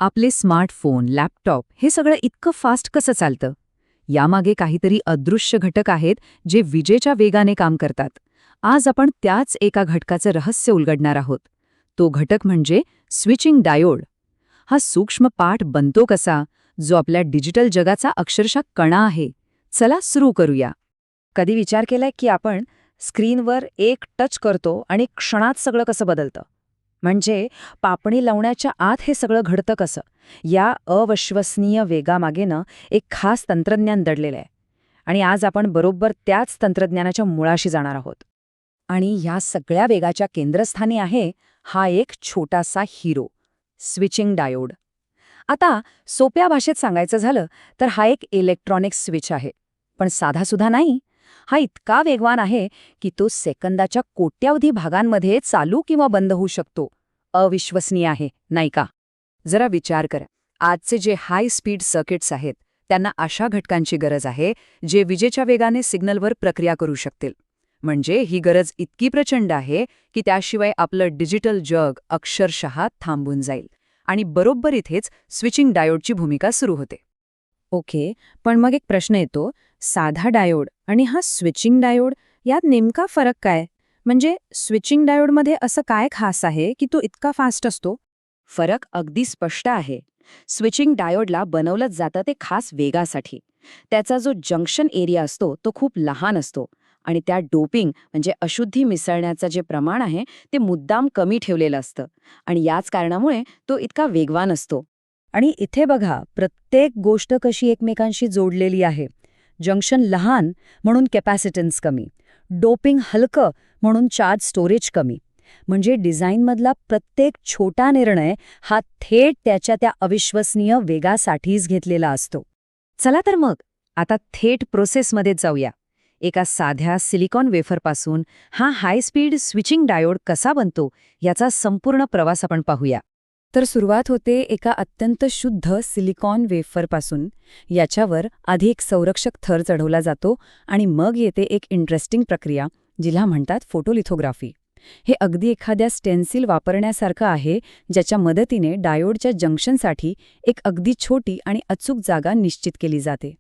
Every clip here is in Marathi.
आपले स्मार्टफोन, लॅपटॉप हे सगळं इतकं फास्ट कसं चालतं? यामागे काहीतरी अदृश्य घटक आहेत जे विजेच्या वेगाने काम करतात. आज आपण त्याच एका घटकाचं रहस्य उलगडणार आहोत. तो घटक म्हणजे स्विचिंग डायोड. हा सूक्ष्म पार्ट बनतो कसा, जो आपल्या डिजिटल जगाचा अक्षरशः कणा आहे? चला सुरू करूया. कधी विचार केलाय की आपण स्क्रीनवर एक टच करतो आणि क्षणात सगळं कसं बदलतं? म्हणजे पापणी लावण्याच्या आत हे सगळं घडतं कसं? या अविश्वसनीय वेगामागे ना एक खास तंत्रज्ञान दडलेलं आहे. आणि आज आपण बरोबर त्याच तंत्रज्ञानाच्या मुळाशी जाणार आहोत. आणि ह्या सगळ्या वेगाच्या केंद्रस्थानी आहे हा एक छोटासा हिरो, स्विचिंग डायोड. आता सोप्या भाषेत सांगायचं झालं तर हा एक इलेक्ट्रॉनिक स्विच आहे. पण साधासुद्धा नाही. हा इतका वेगवान आहे की तो सेकंदाच्या कोट्यावधी भागांमध्ये चालू किंवा बंद होऊ शकतो. अविश्वसनीय आहे, नाही का? जरा विचार करा. आजचे जे हाय स्पीड सर्किट्स आहेत त्यांना अशा घटकांची गरज आहे जे विजेच्या वेगाने सिग्नलवर प्रक्रिया करू शकतील. म्हणजे ही गरज इतकी प्रचंड आहे की त्याशिवाय आपलं डिजिटल जग अक्षरशः थांबून जाईल. आणि बरोबर इथेच स्विचिंग डायोडची भूमिका सुरू होते. ओके, पण मग एक प्रश्न येतो, साधा डायोड आणि हा स्विचिंग डायोड यात नेमका फरक काय? म्हणजे स्विचिंग डायोडमध्ये असं काय खास आहे की तो इतका फास्ट असतो? फरक अगदी स्पष्ट आहे. स्विचिंग डायोडला बनवलंच जातं ते खास वेगासाठी. त्याचा जो जंक्शन एरिया असतो तो खूप लहान असतो आणि त्या डोपिंग म्हणजे अशुद्धी मिसळण्याचं जे प्रमाण आहे ते मुद्दाम कमी ठेवलेलं असतं आणि याच कारणामुळे तो इतका वेगवान असतो. आणि इथे बघा, प्रत्येक गोष्ट कशी एकमेकांशी जोडलेली आहे. जंक्शन लहान म्हणून कॅपॅसिटन्स कमी, डोपिंग हलकं म्हणून चार्ज स्टोरेज कमी. म्हणजे डिझाईनमधला प्रत्येक छोटा निर्णय हा थेट त्याच्या त्या अविश्वसनीय वेगासाठीच घेतलेला असतो. चला तर मग आता थेट प्रोसेसमध्ये जाऊया. एका साध्या सिलिकॉन वेफरपासून हा हाय स्पीड स्विचिंग डायोड कसा बनतो याचा संपूर्ण प्रवास आपण पाहूया. तर सुरुवात होते एका अत्यंत शुद्ध सिलिकॉन वेफरपासून. याच्यावर आधी एक संरक्षक थर चढवला जातो आणि मग येते एक इंटरेस्टिंग प्रक्रिया जिला म्हणतात फोटोलिथोग्राफी. हे अगदी एखाद्या स्टेन्सिल वापरण्यासारखं आहे, ज्याच्या मदतीने डायोडच्या जंक्शनसाठी एक अगदी छोटी आणि अचूक जागा निश्चित केली जाते.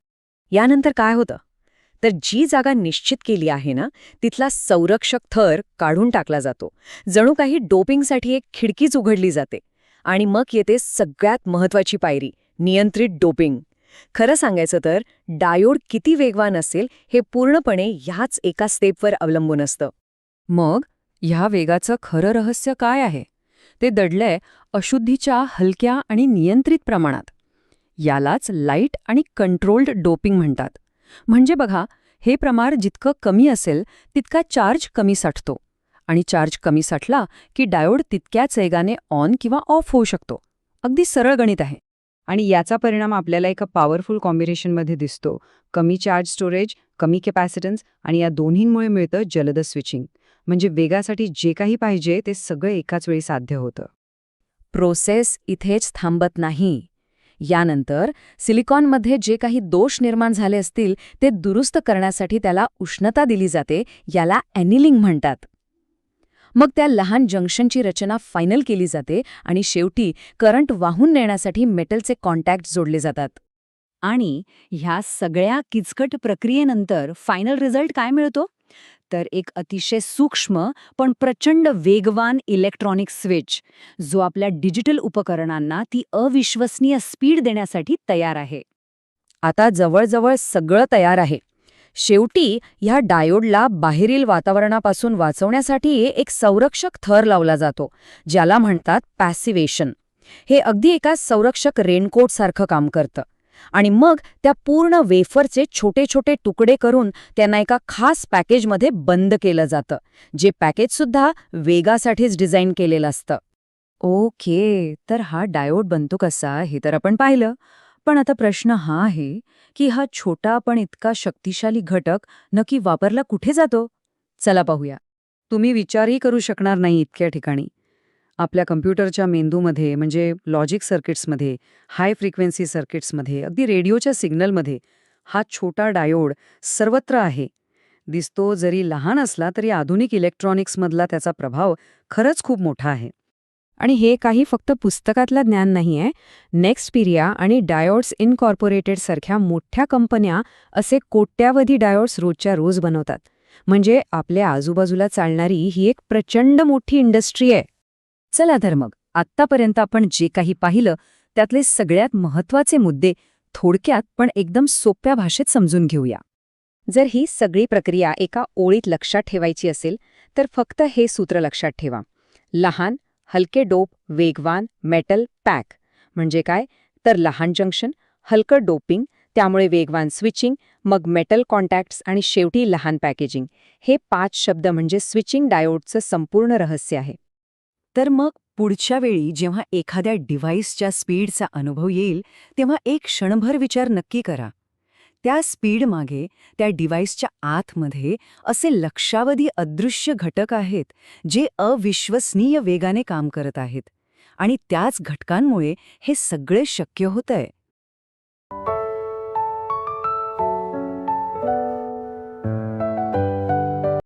यानंतर काय होतं? तर जी जागा निश्चित केली आहे ना, तिथला संरक्षक थर काढून टाकला जातो. जणू काही डोपिंगसाठी एक खिडकीच उघडली जाते. आणि मग येते सगळ्यात महत्त्वाची पायरी, नियंत्रित डोपिंग. खरं सांगायचं तर डायोड किती वेगवान असेल हे पूर्णपणे ह्याच एका स्टेपवर अवलंबून असतं. मग ह्या वेगाचं खरं रहस्य काय आहे? ते दडलंय अशुद्धीच्या हलक्या आणि नियंत्रित प्रमाणात. यालाच लाईट आणि कंट्रोल्ड डोपिंग म्हणतात. म्हणजे बघा, हे प्रमाण जितकं कमी असेल तितका चार्ज कमी साठतो. आणि चार्ज कमी साठला की डायोड तितक्याच वेगाने ऑन किंवा ऑफ होऊ शकतो. अगदी सरळ गणित आहे. आणि याचा परिणाम आपल्याला एका पॉवरफुल कॉम्बिनेशनमध्ये दिसतो. कमी चार्ज स्टोरेज, कमी कॅपॅसिटन्स आणि या दोन्हींमुळे मिळतं जलद स्विचिंग. म्हणजे वेगासाठी जे काही पाहिजे ते सगळं एकाच वेळी साध्य होतं. प्रोसेस इथेच थांबत नाही. यानंतर सिलिकॉनमध्ये जे काही दोष निर्माण झाले असतील ते दुरुस्त करण्यासाठी त्याला उष्णता दिली जाते. याला ॲनिलिंग म्हणतात. मग त्या लहान जंक्शनची रचना फायनल केली जाते आणि शेवटी करंट वाहून नेण्यासाठी मेटलचे कॉन्टॅक्ट जोडले जातात. आणि ह्या सगळ्या किचकट प्रक्रियेनंतर फायनल रिझल्ट काय मिळतो? तर एक अतिशय सूक्ष्म पण प्रचंड वेगवान इलेक्ट्रॉनिक स्विच, जो आपल्या डिजिटल उपकरणांना ती अविश्वसनीय स्पीड देण्यासाठी तयार आहे. आता जवळजवळ सगळं तयार आहे. शेवटी ह्या डायोडला बाहेरील वातावरणापासून वाचवण्यासाठी एक संरक्षक थर लावला जातो, ज्याला म्हणतात पॅसिव्हेशन. हे अगदी एका संरक्षक रेनकोटसारखं काम करतं. आणि मग त्या पूर्ण वेफरचे छोटे छोटे तुकडे करून त्यांना एका खास पॅकेजमध्ये बंद केलं जातं, जे पॅकेजसुद्धा वेगासाठीच डिझाईन केलेलं असतं. ओके, तर हा डायोड बनतो कसा हे तर आपण पाहिलं. पण आता प्रश्न हा आहे की हा छोटा पण इतका शक्तिशाली घटक नक्की वापरला कुठे जातो? चला पाहूया. तुम्ही विचारही करू शकणार नाही इतक्या ठिकाणी. आपल्या कम्प्युटरच्या मेंदूमध्ये म्हणजे लॉजिक सर्किट्समध्ये, हाय फ्रिक्वेन्सी सर्किट्समध्ये, अगदी रेडिओच्या सिग्नलमध्ये हा छोटा डायोड सर्वत्र आहे. दिसतो जरी लहान असला तरी आधुनिक इलेक्ट्रॉनिक्समधला त्याचा प्रभाव खरंच खूप मोठा आहे. आणि हे काही फक्त पुस्तकातलं ज्ञान नाहीये. नेक्स्टपिरिया आणि डायोड्स इनकॉर्पोरेटेड सारख्या मोठ्या कंपन्या असे कोट्यावधी डायोड्स रोजच्या रोज बनवतात. म्हणजे आपल्या आजूबाजूला चालणारी ही एक प्रचंड मोठी इंडस्ट्री आहे. चला तर मग आत्तापर्यंत आपण जे काही पाहिलं त्यातले सगळ्यात महत्त्वाचे मुद्दे थोडक्यात पण एकदम सोप्या भाषेत समजून घेऊया. जर ही सगळी प्रक्रिया एका ओळीत लक्षात ठेवायची असेल तर फक्त हे सूत्र लक्षात ठेवा. लहान, हलके डोप, वेगवान, मेटल, पॅक. म्हणजे काय? तर लहान जंक्शन, हलकं डोपिंग, त्यामुळे वेगवान स्विचिंग, मग मेटल कॉन्टॅक्ट्स आणि शेवटी लहान पॅकेजिंग. हे 5 शब्द म्हणजे स्विचिंग डायोडचं संपूर्ण रहस्य आहे. तर मग पुढच्या वेळी जेव्हा एखाद्या डिव्हाइसच्या स्पीडचा अनुभव येईल तेव्हा एक क्षणभर विचार नक्की करा. त्या स्पीडमागे त्या डिव्हाइसच्या आतमध्ये असे लक्षावधी अदृश्य घटक आहेत जे अविश्वसनीय वेगाने काम करत आहेत. आणि त्याच घटकांमुळे हे सगळे शक्य होतंय.